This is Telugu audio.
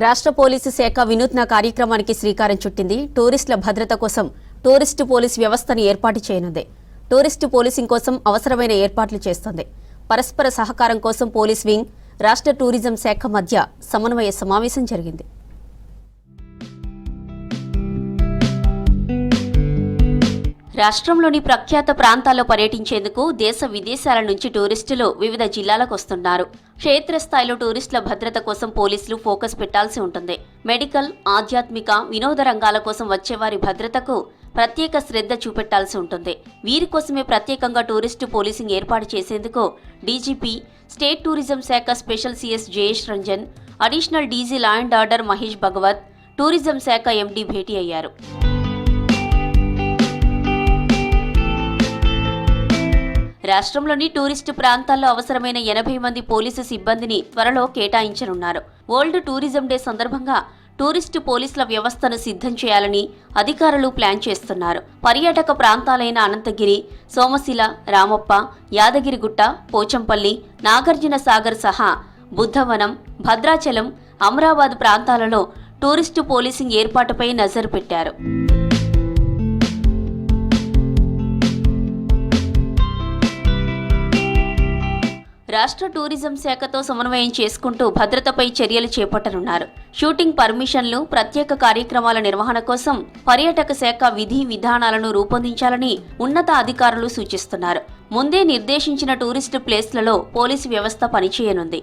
రాష్ట్ర పోలీసు శాఖ వినూత్న కార్యక్రమానికి శ్రీకారం చుట్టింది. టూరిస్టుల భద్రత కోసం టూరిస్టు పోలీస్ వ్యవస్థను ఏర్పాటు చేయనుంది. టూరిస్టు పోలీసింగ్ కోసం అవసరమైన ఏర్పాట్లు చేస్తోంది. పరస్పర సహకారం కోసం పోలీస్ వింగ్, రాష్ట్ర టూరిజం శాఖ మధ్య సమన్వయ సమావేశం జరిగింది. రాష్ట్రంలోని ప్రఖ్యాత ప్రాంతాల్లో పర్యటించేందుకు దేశ విదేశాల నుంచి టూరిస్టులు వివిధ జిల్లాలకు వస్తున్నారు. క్షేత్రస్థాయిలో టూరిస్టుల భద్రత కోసం పోలీసులు ఫోకస్ పెట్టాల్సి ఉంటుంది. మెడికల్, ఆధ్యాత్మిక, వినోద రంగాల కోసం వచ్చేవారి భద్రతకు ప్రత్యేక శ్రద్ధ చూపెట్టాల్సి ఉంటుంది. వీరి కోసమే ప్రత్యేకంగా టూరిస్టు పోలీసింగ్ ఏర్పాటు చేసేందుకు డీజీపీ, స్టేట్ టూరిజం శాఖ special CS Jayesh Ranjan, additional DG law and order Mahesh Bhagwat, tourism శాఖ ఎండీ భేటీ అయ్యారు. రాష్ట్రంలోని టూరిస్టు ప్రాంతాల్లో అవసరమైన 80 మంది పోలీసు సిబ్బందిని త్వరలో కేటాయించనున్నారు. వరల్డ్ టూరిజం డే సందర్భంగా టూరిస్టు పోలీసుల వ్యవస్థను సిద్ధం చేయాలని అధికారులు ప్లాన్ చేస్తున్నారు. పర్యాటక ప్రాంతాలైన అనంతగిరి, సోమశిల, రామప్ప, యాదగిరిగుట్ట, పోచంపల్లి, నాగార్జున సాగర్ సహా బుద్ధవనం, భద్రాచలం, అమరాబాద్ ప్రాంతాలలో టూరిస్టు పోలీసింగ్ ఏర్పాటుపై నజరు పెట్టారు. రాష్ట్ర టూరిజం శాఖతో సమన్వయం చేసుకుంటూ భద్రతపై చర్యలు చేపట్టనున్నారు. షూటింగ్ పర్మిషన్లు, ప్రత్యేక కార్యక్రమాల నిర్వహణ కోసం పర్యాటక శాఖ విధి విధానాలను రూపొందించాలని ఉన్నత అధికారులు సూచిస్తున్నారు. ముందే నిర్దేశించిన టూరిస్టు ప్లేస్లలో పోలీసు వ్యవస్థ పనిచేయనుంది.